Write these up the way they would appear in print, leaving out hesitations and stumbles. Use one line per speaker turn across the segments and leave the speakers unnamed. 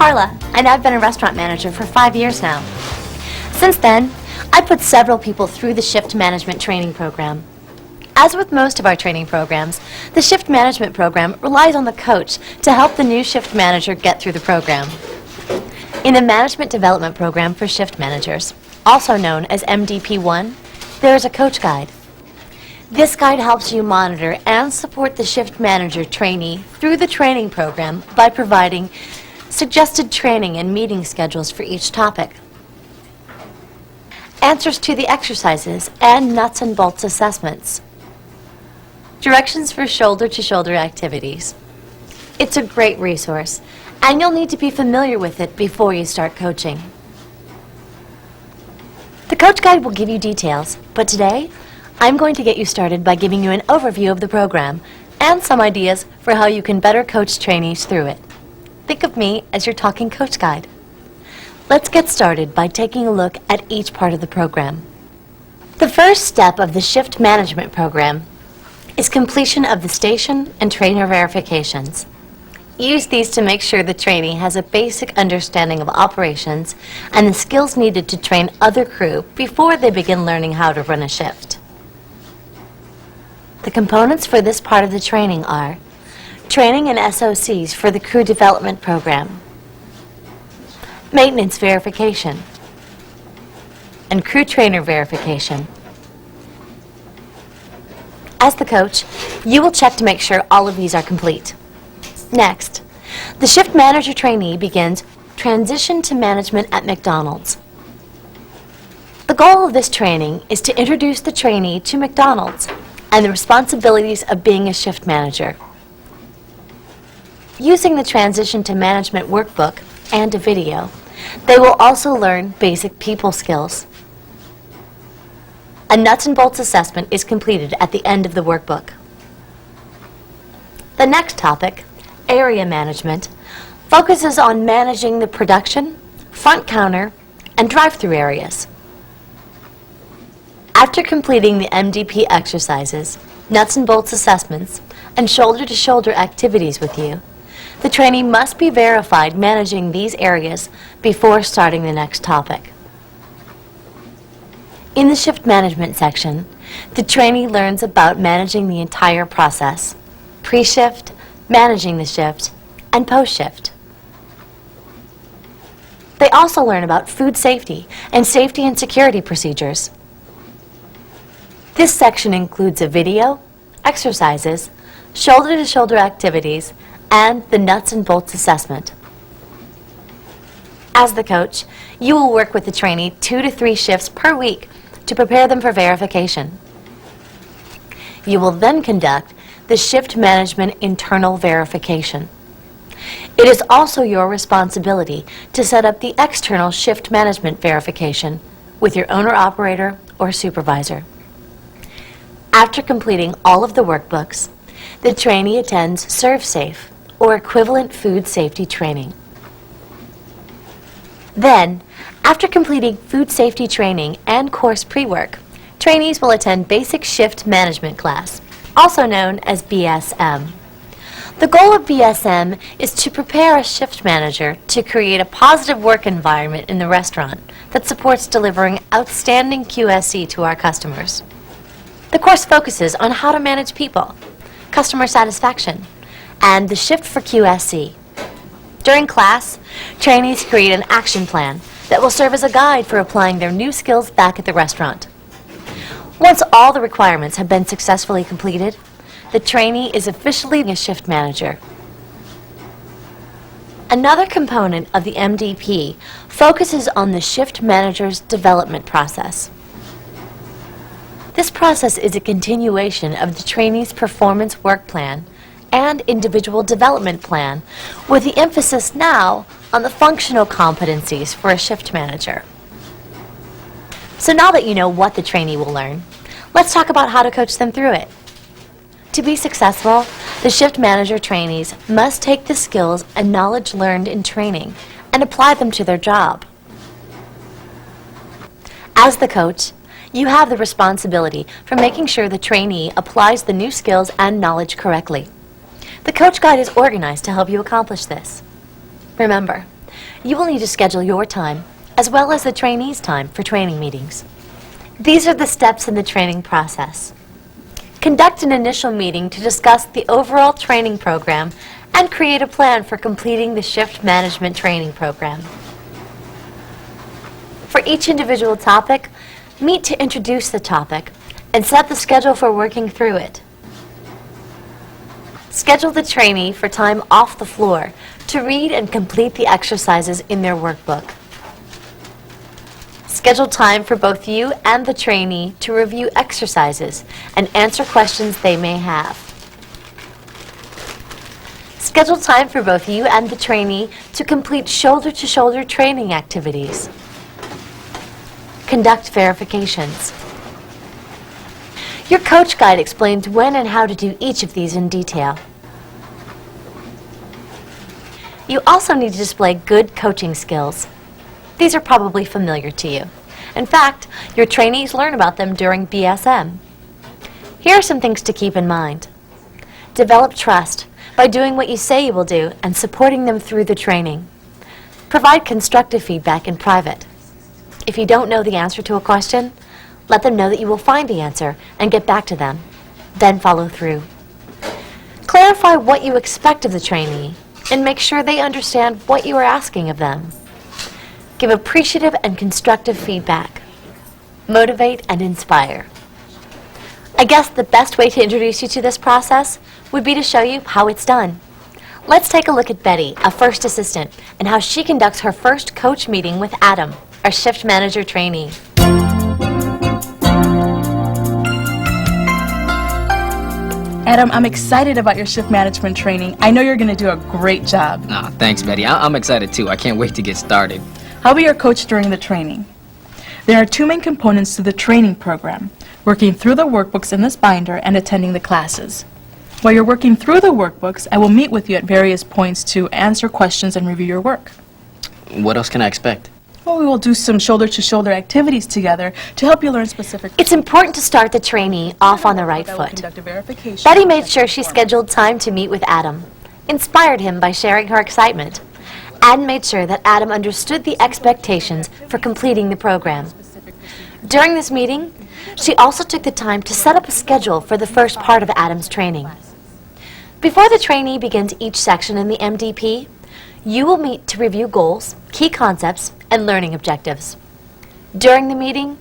Carla, and I've been a restaurant manager for 5 years now. Since then, I put several people through the shift management training program. As with most of our training programs, the shift management program relies on the coach to help the new shift manager get through the program. In the Management Development Program for Shift Managers, also known as MDP1, there is a coach guide. This guide helps you monitor and support the shift manager trainee through the training program by providing suggested training and meeting schedules for each topic, answers to the exercises and nuts and bolts assessments, directions for shoulder-to-shoulder activities. It's a great resource, and you'll need to be familiar with it before you start coaching. The coach guide will give you details, but today I'm going to get you started by giving you an overview of the program and some ideas for how you can better coach trainees through it. Think of me as your talking coach guide. Let's get started by taking a look at each part of the program. The first step of the shift management program is completion of the station and trainer verifications. Use these to make sure the trainee has a basic understanding of operations and the skills needed to train other crew before they begin learning how to run a shift. The components for this part of the training are training and SOCs for the crew development program, maintenance verification, and crew trainer verification. As the coach, you will check to make sure all of these are complete. Next, the shift manager trainee begins transition to management at McDonald's. The goal of this training is to introduce the trainee to McDonald's and the responsibilities of being a shift manager. Using the transition to management workbook and a video, they will also learn basic people skills. A nuts and bolts assessment is completed at the end of the workbook. The next topic, area management, focuses on managing the production, front counter, and drive-through areas. After completing the MDP exercises, nuts and bolts assessments, and shoulder-to-shoulder activities with you, the trainee must be verified managing these areas before starting the next topic. In the shift management section, the trainee learns about managing the entire process, pre-shift, managing the shift, and post-shift. They also learn about food safety and security procedures. This section includes a video, exercises, shoulder-to-shoulder activities, and the nuts and bolts assessment. As the coach, you will work with the trainee 2 to 3 shifts per week to prepare them for verification. You will then conduct the shift management internal verification. It is also your responsibility to set up the external shift management verification with your owner-operator or supervisor. After completing all of the workbooks, the trainee attends ServSafe or equivalent food safety training. Then, after completing food safety training and course pre-work, trainees will attend Basic Shift Management class, also known as BSM. The goal of BSM is to prepare a shift manager to create a positive work environment in the restaurant that supports delivering outstanding QSC to our customers. The course focuses on how to manage people, customer satisfaction, and the shift for QSC. During class, trainees create an action plan that will serve as a guide for applying their new skills back at the restaurant. Once all the requirements have been successfully completed, the trainee is officially a shift manager. Another component of the MDP focuses on the shift manager's development process. This process is a continuation of the trainee's performance work plan and individual development plan, with the emphasis now on the functional competencies for a shift manager. So now that you know what the trainee will learn, let's talk about how to coach them through it. To be successful, the shift manager trainees must take the skills and knowledge learned in training and apply them to their job. As the coach, you have the responsibility for making sure the trainee applies the new skills and knowledge correctly. The coach guide is organized to help you accomplish this. Remember, you will need to schedule your time, as well as the trainee's time for training meetings. These are the steps in the training process. Conduct an initial meeting to discuss the overall training program and create a plan for completing the shift management training program. For each individual topic, meet to introduce the topic and set the schedule for working through it. Schedule the trainee for time off the floor to read and complete the exercises in their workbook. Schedule time for both you and the trainee to review exercises and answer questions they may have. Schedule time for both you and the trainee to complete shoulder-to-shoulder training activities. Conduct verifications. Your coach guide explains when and how to do each of these in detail. You also need to display good coaching skills. These are probably familiar to you. In fact, your trainees learn about them during BSM. Here are some things to keep in mind. Develop trust by doing what you say you will do and supporting them through the training. Provide constructive feedback in private. If you don't know the answer to a question, let them know that you will find the answer and get back to them. Then follow through. Clarify what you expect of the trainee and make sure they understand what you are asking of them. Give appreciative and constructive feedback. Motivate and inspire. I guess the best way to introduce you to this process would be to show you how it's done. Let's take a look at Betty, a first assistant, and how she conducts her first coach meeting with Adam, our shift manager trainee.
Adam, I'm excited about your shift management training. I know you're going to do a great job.
Nah, thanks, Betty. I'm excited too. I can't wait to get started.
I'll be your coach during the training. There are two main components to the training program: working through the workbooks in this binder and attending the classes. While you're working through the workbooks, I will meet with you at various points to answer questions and review your work.
What else can I expect?
Well, we will do some shoulder-to-shoulder activities together to help you learn specific...
It's important to start the trainee off on the right foot. Betty made sure she scheduled time to meet with Adam, inspired him by sharing her excitement, and made sure that Adam understood the expectations for completing the program. During this meeting, she also took the time to set up a schedule for the first part of Adam's training. Before the trainee begins each section in the MDP, you will meet to review goals, key concepts, and learning objectives. During the meeting,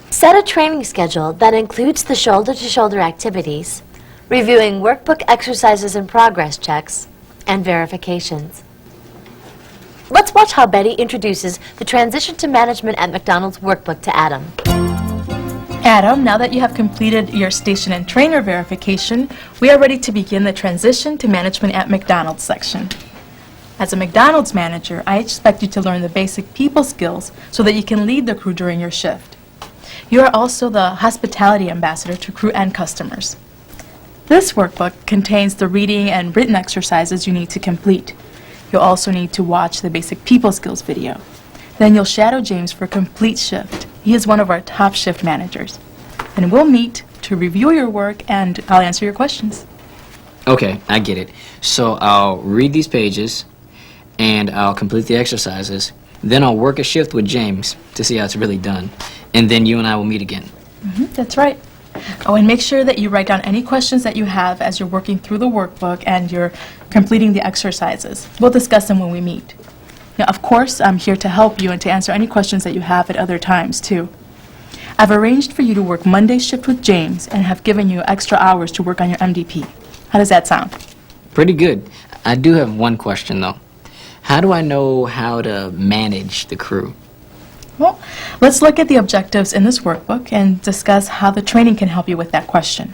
set a training schedule that includes the shoulder-to-shoulder activities, reviewing workbook exercises and progress checks, and verifications. Let's watch how Betty introduces the Transition to Management at McDonald's workbook to Adam.
Adam, now that you have completed your station and trainer verification, we are ready to begin the Transition to Management at McDonald's section. As a McDonald's manager, I expect you to learn the basic people skills so that you can lead the crew during your shift. You are also the hospitality ambassador to crew and customers. This workbook contains the reading and written exercises you need to complete. You'll also need to watch the basic people skills video. Then you'll shadow James for a complete shift. He is one of our top shift managers. And we'll meet to review your work and I'll answer your questions.
Okay, I get it. So I'll read these pages and I'll complete the exercises. Then I'll work a shift with James to see how it's really done. And then you and I will meet again.
That's right. Oh, and make sure that you write down any questions that you have as you're working through the workbook and you're completing the exercises. We'll discuss them when we meet. Now, of course, I'm here to help you and to answer any questions that you have at other times, too. I've arranged for you to work Monday's shift with James and have given you extra hours to work on your MDP. How does that sound?
Pretty good. I do have one question, though. How do I know how to manage the crew?
Well, let's look at the objectives in this workbook and discuss how the training can help you with that question.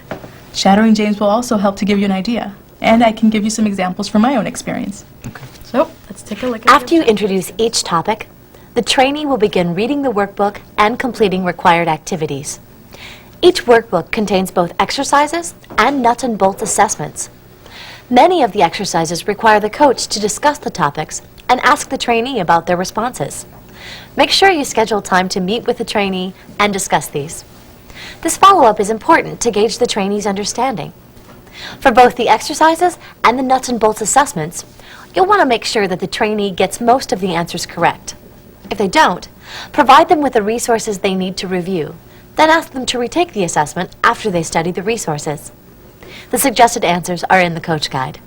Shadowing James will also help to give you an idea, and I can give you some examples from my own experience.
Okay.
So, let's take a look at
After you introduce each topic, the trainee will begin reading the workbook and completing required activities. Each workbook contains both exercises and nuts and bolts assessments. Many of the exercises require the coach to discuss the topics and ask the trainee about their responses. Make sure you schedule time to meet with the trainee and discuss these. This follow-up is important to gauge the trainee's understanding. For both the exercises and the nuts and bolts assessments, You'll want to make sure that the trainee gets most of the answers correct. If they don't, provide them with the resources they need to review, then ask them to retake the assessment after they study the resources. The suggested answers are in the Coach Guide.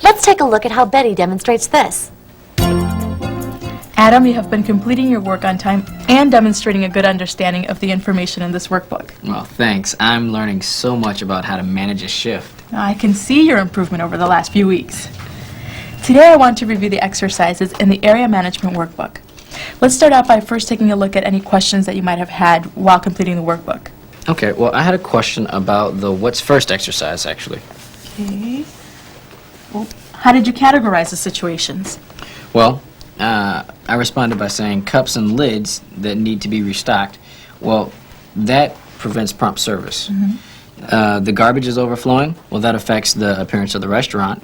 Let's take a look at how Betty demonstrates this.
Adam, you have been completing your work on time and demonstrating a good understanding of the information in this workbook.
Well, thanks. I'm learning so much about how to manage a shift.
Now, I can see your improvement over the last few weeks. Today I want to review the exercises in the area management workbook. Let's start out by first taking a look at any questions that you might have had while completing the workbook.
Okay, well, I had a question about the what's first exercise, actually.
Okay. Well, how did you categorize the situations?
Well, I responded by saying cups and lids that need to be restocked. Well, that prevents prompt service. The garbage is overflowing. Well, that affects the appearance of the restaurant.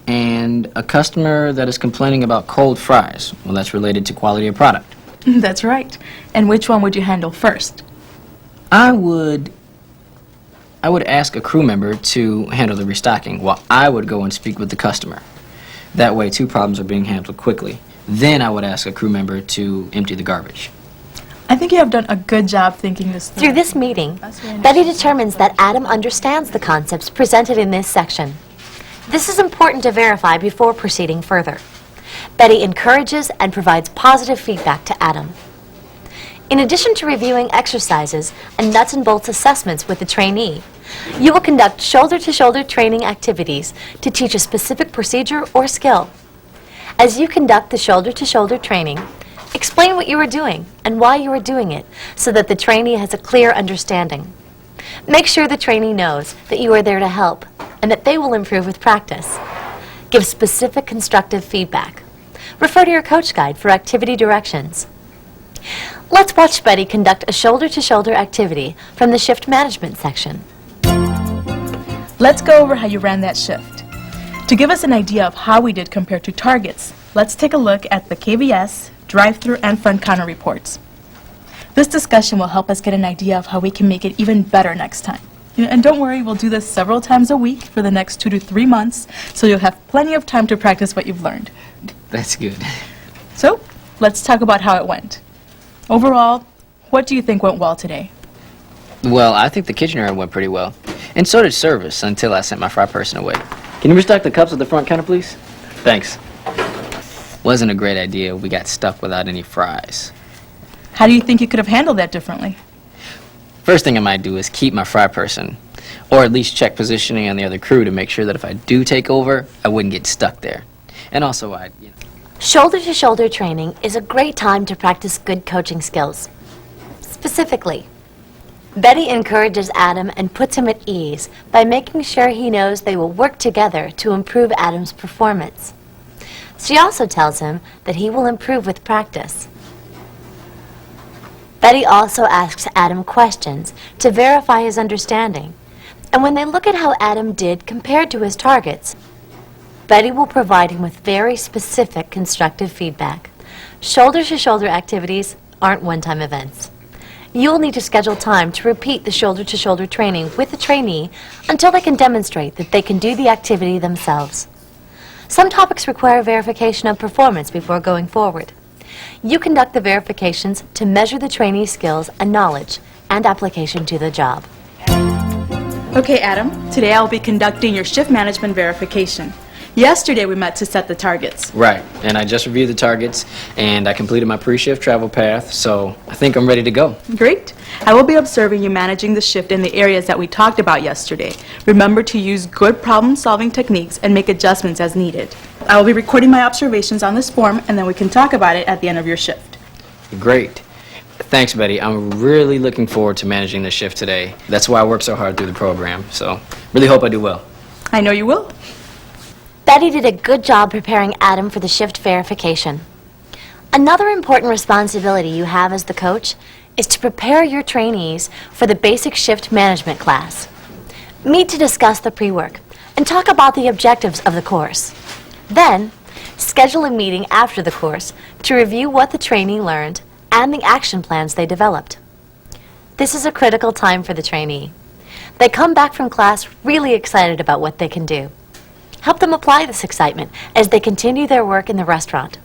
And a customer that is complaining about cold fries. Well, that's related to quality of product.
That's right. And which one would you handle first?
I would ask a crew member to handle the restocking while I would go and speak with the customer. That way, two problems are being handled quickly. Then I would ask a crew member to empty the garbage.
I think you have done a good job thinking this through.
Through this meeting, Betty determines that Adam understands the concepts presented in this section. This is important to verify before proceeding further. Betty encourages and provides positive feedback to Adam. In addition to reviewing exercises and nuts and bolts assessments with the trainee, you will conduct shoulder-to-shoulder training activities to teach a specific procedure or skill. As you conduct the shoulder-to-shoulder training, explain what you are doing and why you are doing it so that the trainee has a clear understanding. Make sure the trainee knows that you are there to help and that they will improve with practice. Give specific constructive feedback. Refer to your Coach Guide for activity directions. Let's watch Betty conduct a shoulder-to-shoulder activity from the shift management section.
Let's go over how you ran that shift. To give us an idea of how we did compared to targets, let's take a look at the KVS, drive-through, and front counter reports. This discussion will help us get an idea of how we can make it even better next time. And don't worry, we'll do this several times a week for the next 2 to 3 months, so you'll have plenty of time to practice what you've learned.
That's good.
So, let's talk about how it went. Overall, what do you think went well today?
Well, I think the kitchen area went pretty well. And so did service until I sent my fry person away. Can you restock the cups at the front counter, please? Thanks. Wasn't a great idea. We got stuck without any fries.
How do you think you could have handled that differently?
First thing I might do is keep my fry person, or at least check positioning on the other crew to make sure that if I do take over, I wouldn't get stuck there. And also,
Shoulder-to-shoulder training is a great time to practice good coaching skills. Specifically, Betty encourages Adam and puts him at ease by making sure he knows they will work together to improve Adam's performance. She also tells him that he will improve with practice. Betty also asks Adam questions to verify his understanding, and when they look at how Adam did compared to his targets, Betty will provide him with very specific constructive feedback. Shoulder-to-shoulder activities aren't one-time events. You'll need to schedule time to repeat the shoulder-to-shoulder training with the trainee until they can demonstrate that they can do the activity themselves. Some topics require verification of performance before going forward. You conduct the verifications to measure the trainee's skills and knowledge and application to the job.
Okay, Adam, today I'll be conducting your shift management verification. Yesterday we met to set the targets.
Right, and I just reviewed the targets, and I completed my pre-shift travel path, so I think I'm ready to go.
Great. I will be observing you managing the shift in the areas that we talked about yesterday. Remember to use good problem-solving techniques and make adjustments as needed. I will be recording my observations on this form, and then we can talk about it at the end of your shift.
Great. Thanks, Betty. I'm really looking forward to managing this shift today. That's why I work so hard through the program, so really hope I do well.
I know you will.
Betty did a good job preparing Adam for the shift verification. Another important responsibility you have as the coach is to prepare your trainees for the basic shift management class. Meet to discuss the pre-work and talk about the objectives of the course. Then, schedule a meeting after the course to review what the trainee learned and the action plans they developed. This is a critical time for the trainee. They come back from class really excited about what they can do. Help them apply this excitement as they continue their work in the restaurant.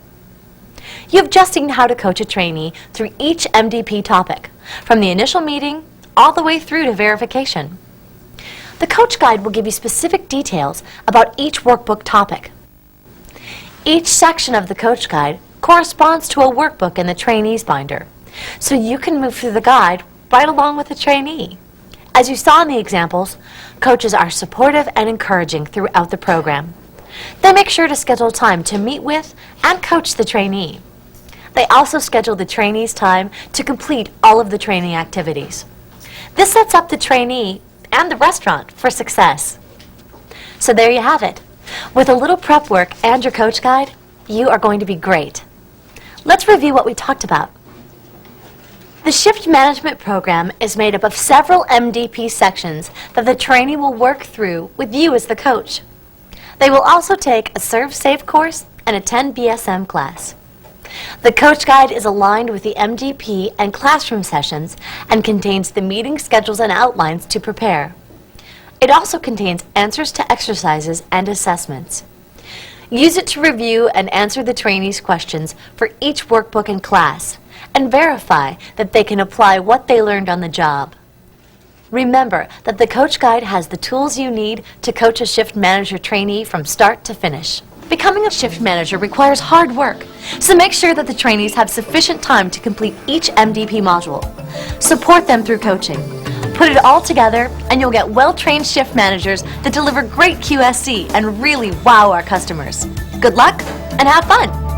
You've just seen how to coach a trainee through each MDP topic, from the initial meeting all the way through to verification. The Coach Guide will give you specific details about each workbook topic. Each section of the Coach Guide corresponds to a workbook in the trainee's binder, so you can move through the guide right along with the trainee. As you saw in the examples, coaches are supportive and encouraging throughout the program. They make sure to schedule time to meet with and coach the trainee. They also schedule the trainee's time to complete all of the training activities. This sets up the trainee and the restaurant for success. So there you have it. With a little prep work and your Coach Guide, you are going to be great. Let's review what we talked about. The shift management program is made up of several MDP sections that the trainee will work through with you as the coach. They will also take a Serve Safe course and attend BSM class. The Coach Guide is aligned with the MDP and classroom sessions and contains the meeting schedules and outlines to prepare. It also contains answers to exercises and assessments. Use it to review and answer the trainees' questions for each workbook and class, and verify that they can apply what they learned on the job. Remember that the Coach Guide has the tools you need to coach a shift manager trainee from start to finish. Becoming a shift manager requires hard work, so make sure that the trainees have sufficient time to complete each MDP module. Support them through coaching. Put it all together and you'll get well-trained shift managers that deliver great QSC and really wow our customers. Good luck and have fun!